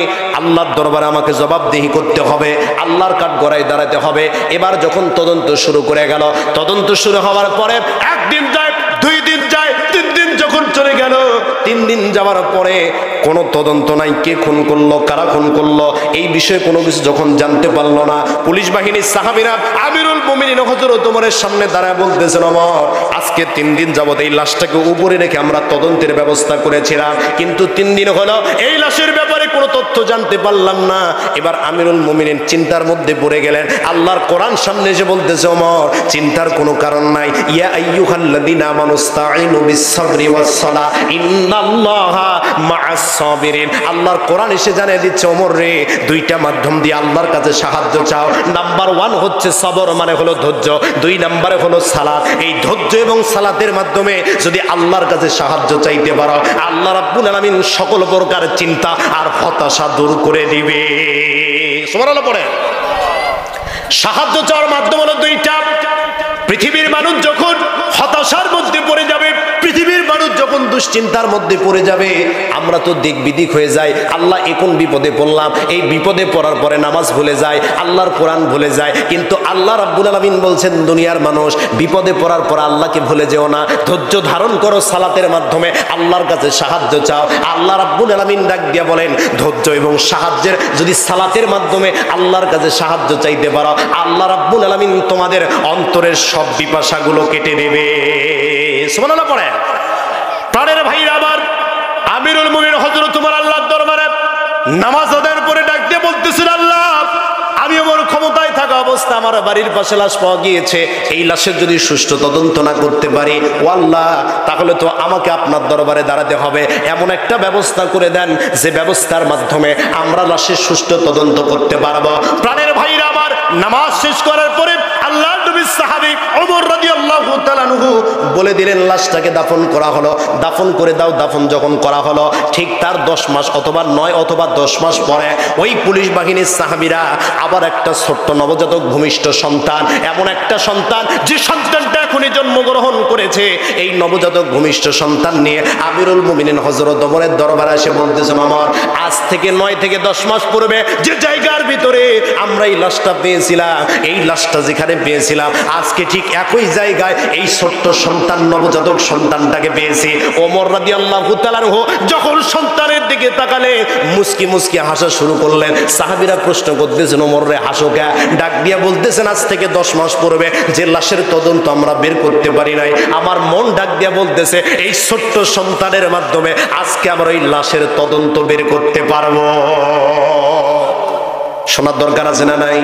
আল্লাহর দরবারে আমাকে জবাবদিহি করতে হবে, আল্লাহর কাঠগড়ায় দাঁড়াতে হবে। এবার যখন তদন্ত শুরু করে গেল, তদন্ত শুরু হওয়ার পরে একদিন যায়, 2 দিন যায়, 3 দিন যখন চলে গেল, 3 দিন যাওয়ার পরে কোনো তদন্ত নাই, কে খুন করলো, কারা খুন করলো, এই বিষয়ে কোনো কিছু যখন জানতে পারলো না, পুলিশ বাহিনীর সাহাবীরা আমিরুল মুমিনিন হযরত ওমরের সামনে দাঁড়ায় বলতেছেন, ওমর আজকে 3 দিন যাবত এই লাশটাকে উপরে রেখে আমরা তদন্তের ব্যবস্থা করেছিলাম, কিন্তু 3 দিন হলো এই লাশের ব্যাপারে কোনো তথ্য জানতে পারলাম না। এবার আমিরুল মুমিনিন চিন্তার মধ্যে পড়ে গেলেন। আল্লাহর কোরআন সামনে এসে বলতেছে, ওমর চিন্তার কোনো কারণ নাই, ইয়া আইয়ুহাল্লাযীনা আমানুস্তাঈনু বিস-সাবরি ওয়াস-সালাহ ইন্নাল্লাহা মা'আস সাবিরিন। আল্লাহর কোরআন এসে জানিয়ে দিচ্ছে, ওমর রে, 2টা মাধ্যম দিয়ে আল্লাহর কাছে সাহায্য চাও। নাম্বার 1 হচ্ছে সবর, মানে হলো ধৈর্য। 2 নম্বরে হলো সালাত। এই ধৈর্য এবং সালাতের মাধ্যমে যদি আল্লাহর কাছে সাহায্য চাইতে পারো, আল্লাহ রাব্বুল আলামিন সকল প্রকার চিন্তা আর হতাশা দূর করে দিবে। সুবহানাল্লাহ পড়ে। সাহায্য চাওয়ার মাধ্যম হলো 2টা। পৃথিবীর মানুষ যখন হতাশার মধ্যে পড়ে যাবে, পৃথিবীর মানুষ যখন দুশ্চিন্তার মধ্যে পড়ে যাবে, আমরা তো দিক বিদিক হয়ে যাই। আল্লাহ এখন বিপদে পড়লাম, এই বিপদে পড়ার পরে নামাজ ভুলে যায়, আল্লাহর কোরআন ভুলে যায়। কিন্তু আল্লাহ রাব্বুল আলামিন বলছেন, দুনিয়ার মানুষ বিপদে পড়ার পর আল্লাহকে ভুলে যেও না, ধৈর্য ধারণ করো, সালাতের মাধ্যমে আল্লাহর কাছে সাহায্য চাও। আল্লাহ রাব্বুল আলামিন ডাক দিয়া বলেন, ধৈর্য এবং সাহায্যের যদি সালাতের মাধ্যমে আল্লাহর কাছে সাহায্য চাইতে পারো, আল্লাহ রাব্বুল আলামিন তোমাদের অন্তরের সব বিপাশাগুলো কেটে দেবে। সুবহানাল্লাহ পড়ে। প্রাণের ভাইরা আমার, আমিরুল মুমিনিন হযরত ওমর আল্লাহর দরবারে নামাজ আদায়ের পরে ডাক দিয়ে বলতেছেন, আল্লাহ আমি আমার ক্ষমতায় থাকা অবস্থা আমার বাড়ির পাশে লাশ পাওয়া গিয়েছে, এই লাশের যদি সুষ্ঠু তদন্ত না করতে পারি, ও আল্লাহ তাহলে তো আমাকে আপনার দরবারে দাঁড়াতে হবে। এমন একটা ব্যবস্থা করে দেন যে ব্যবস্থার মাধ্যমে আমরা লাশের সুষ্ঠু তদন্ত করতে পারবো। প্রাণের ভাইরা আমার, নামাজ শেষ করার পরে আল্লাহর নবীর সাহাবী ওমর রাদিয়াল্লাহু তাআলা আনহু বলে দিলেন, লাশটাকে দাফন করা হলো। দাফন করে দাও। দাফন যখন করা হলো, ঠিক তার 10 মাস অথবা 9 অথবা 10 মাস পরে ওই পুলিশ বাহিনীর সাহাবীরা আবার একটা ছোট্ট নবজাতক ভূমিষ্ঠ সন্তান, এমন একটা সন্তান যে সন্তানটা এখনই জন্মগ্রহণ করেছে, এই নবজাতক ভূমিষ্ঠ সন্তান নিয়ে আমিরুল মুমিনিন হযরত ওমরের দরবারে এসে বলতেছেন, ওমর আজ থেকে 9 থেকে 10 মাস পূর্বে যে জায়গার ভিতরে আমরা এই লাশটা পেয়েছিলাম, এই লাশটা যেখানে পেয়েছিলাম, আজকে ঠিক একই জায়গায় এই ছোট্ট সন্তান, নবজাতক সন্তানটাকে পেয়েছি। ওমর রাদিয়াল্লাহু তাআলা আনহু যখন সন্তানের দিকে তাকালে মুস্কি মুস্কি হাসা শুরু করলেন। সাহাবীরা প্রশ্ন করতেছেন, ওমর রে হাসো কে? ডাক দিয়া বলতেছেন, আজ থেকে 10 মাস পূর্বে যে লাশের তদন্ত আমরা বের করতে পারি নাই, আমার মন ডাক দিয়া বলতেছে এই ছোট্ট সন্তানের মাধ্যমে আজকে আমরা ওই লাশের তদন্ত বের করতে পারবো। শোনার দরকার আছে না নাই?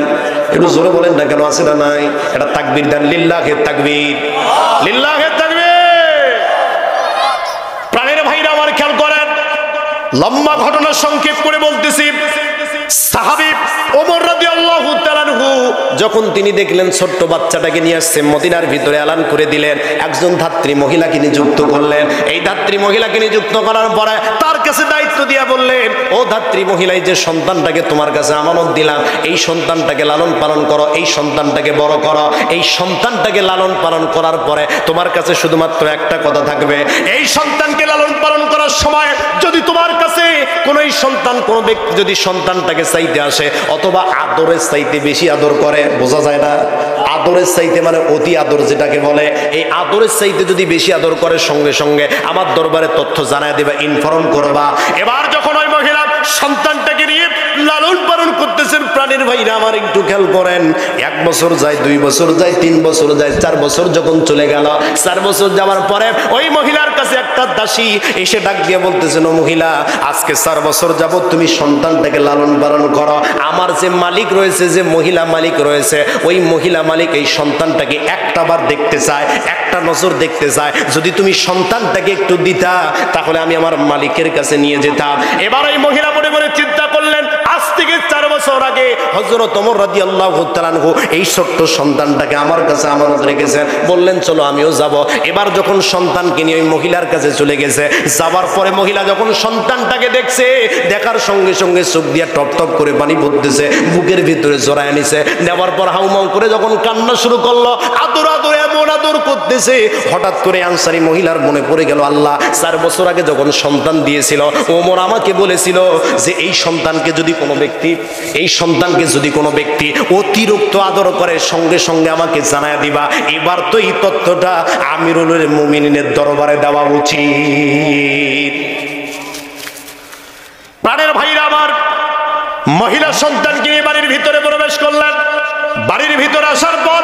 একটু জোরে বলেন না কেন, আছে না নাই? এটা তাকবীর দেন, লিল্লাহে তাকবীর, লিল্লাহে তাকবীর। প্রাণের ভাইরা আমার খেয়াল করেন, লম্বা ঘটনা সংক্ষেপ করে বলতেছি। সাহাবী ওমর রাদিয়াল্লাহু তাআলা আনহু যখন তিনি দেখলেন ছোট্ট বাচ্চাটাকে নিয়ে আসছে, মদিনার ভিতরে এলান করে দিলেন, একজন ধাত্রী মহিলাকে নিযুক্ত করলেন। এই ধাত্রী মহিলাকে নিযুক্ত করার পরে তার কাছে দায়িত্ব দিয়া বললেন, ও ধাত্রী মহিলা, এই যে সন্তানটাকে তোমার কাছে আমানত দিলাম, এই সন্তানটাকে লালন পালন করো, এই সন্তানটাকে বড় করো। এই সন্তানটাকে লালন পালন করার পরে তোমার কাছে শুধুমাত্র একটা কথা থাকবে, এই সন্তানকে লালন পালন করার সময় যদি তোমার কাছে কোনো এই সন্তান, কোনো ব্যক্তি যদি সন্তানটাকে চাইতে আসে অথবা আদরের চাইতে বেশি আদর করে, বোঝা যায় না? আদরের চাইতে মানে অতি আদর যেটাকে বলে, এই আদরের চাইতে যদি বেশি আদর করে, সঙ্গে সঙ্গে আমার দরবারে তথ্য জানায় দেবা, ইনফর্ম করবা। এবার যখন ওই মহিলা সন্তানটাকে নিয়ে লালন পালন করতেছেন। প্রাণের ভাইরা আমার একটু খেয়াল করেন, 1 বছর যায়, 2 বছর যায়, 3 বছর যায়, 4 বছর যখন চলে গেল, 4 বছর যাওয়ার পরে ওই মহিলার কাছে একটা দাসী এসে ডাক দিয়ে বলতেছেন, ও মহিলা, আজকে 4 বছর যাবত তুমি সন্তানটাকে লালন পালন করো। আমার যে মালিক রয়েছে, যে মহিলা মালিক রয়েছে, ওই মহিলা মালিক এই সন্তানটাকে একটা বার দেখতে চায়, একটা নজর দেখতে চায়। যদি তুমি সন্তানটাকে একটু দিতা, তাহলে আমি আমার মালিকের কাছে নিয়ে যেতাম। এবার এই মহিলা মনে মনে চিন্তা করলেন, আজ থেকে 4 বছর আগে হযরত ওমর রাদিয়াল্লাহু তাআলা আনহু এই ছোট্ট সন্তানটাকে আমার কাছে আমানত রেখেছেন। বললেন, চলো আমিও যাব। এবার যখন সন্তানকে নিয়ে ওই মহিলার কাছে চলে গেছে, যাবার পরে মহিলা যখন সন্তানটাকে দেখছে, দেখার সঙ্গে সঙ্গে চোখ দিয়ে টপ টপ করে পানি পড়তেছে, বুকের ভিতরে জড়ায় নিছে। নেওয়ার পর হাউমাউ করে যখন কান্না শুরু করলো, আদর আদর এমন আদর করতেছে, হঠাৎ করে আনসারী মহিলার মনে পড়ে গেল, আল্লাহ 4 বছর আগে যখন সন্তান দিয়েছিল, ওমর আমাকে বলেছিল যে এই সন্তানকে যদি কোনো ব্যক্তি অতিরিক্ত আদর করে সঙ্গে সঙ্গে আমাকে জানায় দিবা। এবার তো এই তথ্যটা আমিরুল মুমিনিনের দরবারে দেওয়া উচিত। প্রাণের ভাইরা আমার, মহিলা সন্তানকে নিয়ে বাড়ির ভিতরে প্রবেশ করলেন। বাড়ির ভিতরে আসার পর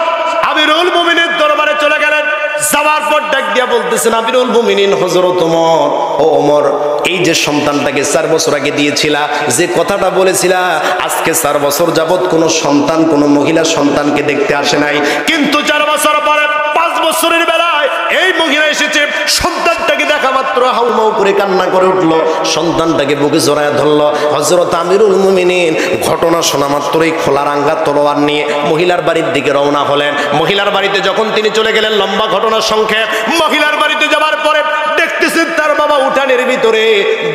আমিরুল মুমিনের দরবারে চলে গেলেন। যাওয়ার পর ডাক দিয়া বলতেছেন, আমিরুল মুমিনিন হযরত ওমর, ও ওমর, এই যে সন্তানটাকে 4 বছর আগে দিয়েছিলা, যে কথাটা বলেছিলা, আজকে 4 বছর যাবত কোনো সন্তান, কোনো মহিলা সন্তানকে দেখতে আসে নাই, কিন্তু 4 বছর পরে 5 বছরের বেলায় এই মহিলা এসেছে। সন্তানটাকে দেখা মাত্র হাউমাউ করে কান্না করে উঠলো, সন্তানটাকে বুকে জড়ায় ধরলো। হযরত আমিরুল মুমিনিন ঘটনা শোনা মাত্রই খোলা রাঙ্গা তলোয়ার নিয়ে মহিলার বাড়ির দিকে রওনা হলেন। মহিলার বাড়িতে যখন তিনি চলে গেলেন, লম্বা ঘটনার সংক্ষেপ, মহিলার বাড়িতে যাওয়ার পরে দেখতেছেন তার বাবা উঠানের ভিতরে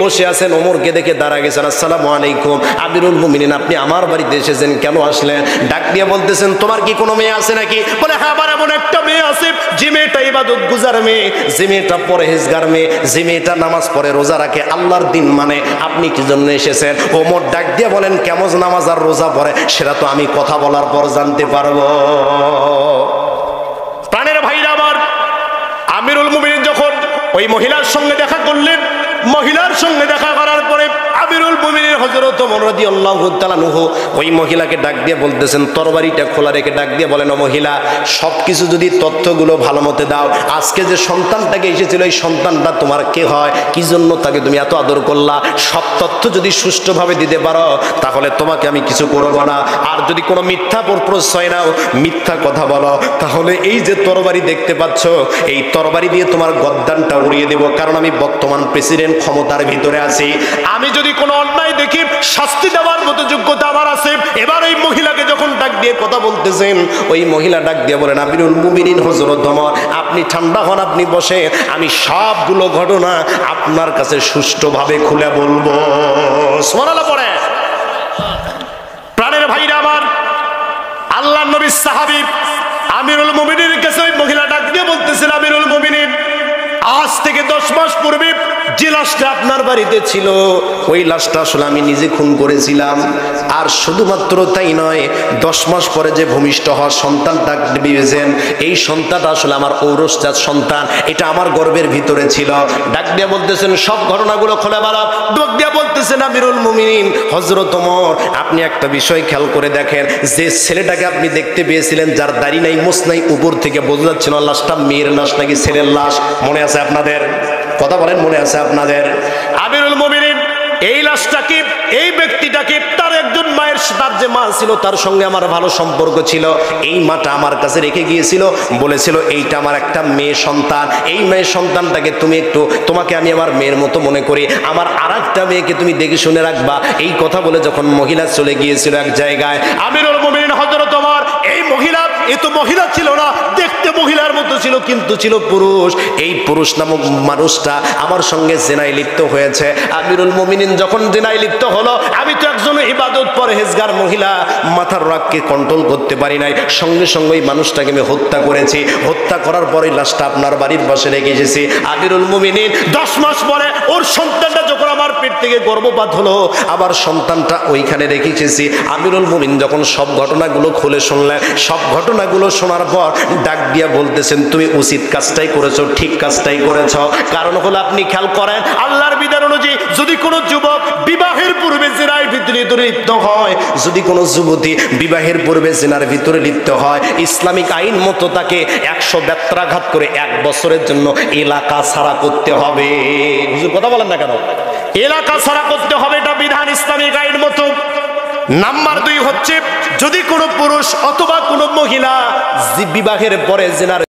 বসে আছেন। ওমরকে দেখে দাঁড়া গেছেন, আসসালামু আলাইকুম আমিরুল মুমিনিন, আপনি আমার বাড়িতে এসেছেন, কেন আসলেন? ডাক দিয়ে বলতেছেন, তোমার কি কোনো মেয়ে আছে নাকি? বলে, হ্যাঁ, আমার এমন একটা মেয়ে আছে, যে মেয়েটা ইবাদত গুজার মেয়ে, যে মেয়েটা পরহেজগার মেয়ে, যে মেয়েটা নামাজ পড়ে, রোজা রাখে, আল্লাহর দিন মানে। আপনি কি জন্য এসেছেন? ওমর ডাক দিয়ে বলেন, কেমন নামাজ আর রোজা পড়ে সেটা তো আমি কথা বলার পর জানতে পারবো। প্রাণের ভাইরা আমার, আমিরুল মুমিনিন যখন ওই মহিলার সঙ্গে দেখা করলেন, মহিলার সঙ্গে দেখা করার পরে আমিরুল মুমিনিন হযরত ওমর রাদিয়াল্লাহু তাআলা আনহু ওই মহিলাকে ডাক দিয়ে বলতেছেন, তরবারিটা খোলা রেখে ডাক দিয়ে বলেন, ও মহিলা, সবকিছু যদি তথ্যগুলো ভালো মতে দাও, আজকে যে সন্তানটাকে এসেছিল, এই সন্তানটা তোমার কে হয়, কি জন্য তাকে তুমি এত আদর করলা, সব তথ্য যদি সুষ্ঠুভাবে দিতে পারো, তাহলে তোমাকে আমি কিছু করব না। আর যদি কোনো মিথ্যা প্রশ্রয় নাও, মিথ্যা কথা বলো, তাহলে এই যে তরবারি দেখতে পাচ্ছ, এই তরবারি দিয়ে তোমার গদ্দানটা উড়িয়ে দেব। কারণ আমি বর্তমান প্রেসিডেন্ট, ক্ষমতার ভিতরে আছি, আমি যদি কোনো অন্যায় দেখি, শাস্তি দেওয়ার মতো যোগ্যতা আমার আছে। এবার এই মহিলাকে যখন ডাক দিয়ে কথা বলতেছেন, ওই মহিলা ডাক দিয়ে বলেন, আমিরুল মুমিনিন হযরত ওমর, আপনি ঠান্ডা হন, আপনি বসে, আমি সবগুলো ঘটনা আপনার কাছে সুষ্ঠুভাবে খুলে বলবো। সুবহানাল্লাহ পড়ে। প্রাণের ভাইরা আমার, আল্লাহর নবীর সাহাবী আমিরুল মুমিনিনের কাছে ওই মহিলা ডাক দিয়ে বলতেছেন, আমিরুল মুমিনিন, আজ থেকে 10 মাস পূর্বে যে লাশটা আপনার বাড়িতে ছিল, ওই লাশটা আসলে আমি নিজে খুন করেছিলাম। আর শুধুমাত্র তাই নয়, 10 মাস পরে যে ভূমিষ্ঠ হওয়া সন্তানটা দিয়েছেন, এই সন্তানটা আসলে আমার ঔরসজাত সন্তান, এটা আমার গর্ভের ভিতরে ছিল। ডাক দিয়ে বলতেছেন, সব ঘটনাগুলো খোলা বলা। ডাক দিয়ে বলতেছেন, আমিরুল মুমিনিন হযরত ওমর, আপনি একটা বিষয় খেয়াল করে দেখেন, যে ছেলেটাকে আপনি দেখতে পেয়েছিলেন, যার দাড়ি নাই, মোছ নাই, উপর থেকে বোঝা যাচ্ছে না লাশটা মেয়ের লাশ নাকি ছেলের লাশ। মনে আছে আপনাদের? কথা বলেন, মনে আছে আপনাদের? আমিরুল মুমিনিন এই লাশটাকে, এই ব্যক্তিটাকে, তার একজন মায়ের, তার যে মা ছিল, তার সঙ্গে আমার ভালো সম্পর্ক ছিল, এই মাটা আমার কাছে রেখে গিয়েছিল, বলেছিল এইটা আমার একটা মেয়ে সন্তান, এই মেয়ে সন্তানটাকে তুমি একটু, তোমাকে আমি আমার মেয়ের মতো মনে করি, আমার আর একটা মেয়েকে তুমি দেখে শুনে রাখবা। এই কথা বলে যখন মহিলা চলে গিয়েছিল এক জায়গায়, আমিরুল মুমিনিন হযরত ওমর, এই মহিলা, এ তো মহিলা ছিল না, দেখতে মহিলার মতো ছিল, কিন্তু ছিল পুরুষ। এই পুরুষ নামক মানুষটা আমার সঙ্গে জিনায় লিপ্ত হয়েছে। আমিরুল মুমিনিন যখন জিনায় লিপ্ত হলো, আমি তো একজন ইবাদত পরহেজগার মহিলা, মাথার রাগকে কন্ট্রোল করতে পারি নাই, সঙ্গে সঙ্গে এই মানুষটাকে আমি হত্যা করেছি। হত্যা করার পরে লাশটা আপনার বাড়ির পাশে রেখে এসেছি। আমিরুল মুমিনিন 10 মাস পরে ওর সন্তানটা যখন আমার পেট থেকে গর্ভপাত হলো, আবার সন্তানটা ওইখানে রেখে এসেছি। আমিরুল মুমিনিন যখন সব ঘটনাগুলো খুলে শুনলেন, সব ঘটনাগুলো শোনার পর ডাক দিয়া বলতেছেন, তুমি উচিত কাজটাই করেছো, ঠিক কাজটাই করেছো। কারণ হলো, আপনি খেয়াল করেন, আল্লাহর বিধান অনুযায়ী যদি কোনো যুবক বিবাহের পূর্বে জিনার ভিতরে ভিতরে লিপ্ত হয়, যদি কোনো যুবতী বিবাহের পূর্বে জিনার ভিতরে লিপ্ত হয়, ইসলামিক আইন মতো তাকে 100 বেত্রাঘাত করে 1 বছরের জন্য এলাকা ছাড়া করতে হবে। হুজুর কথা বলেন না কেন? এলাকা ছাড়া করতে হবে, এটা বিধান ইসলামিক আইন মতো। নাম্বার 2 হচ্ছে, যদি কোনো পুরুষ অথবা কোনো মহিলা বিবাহের পরে জিনার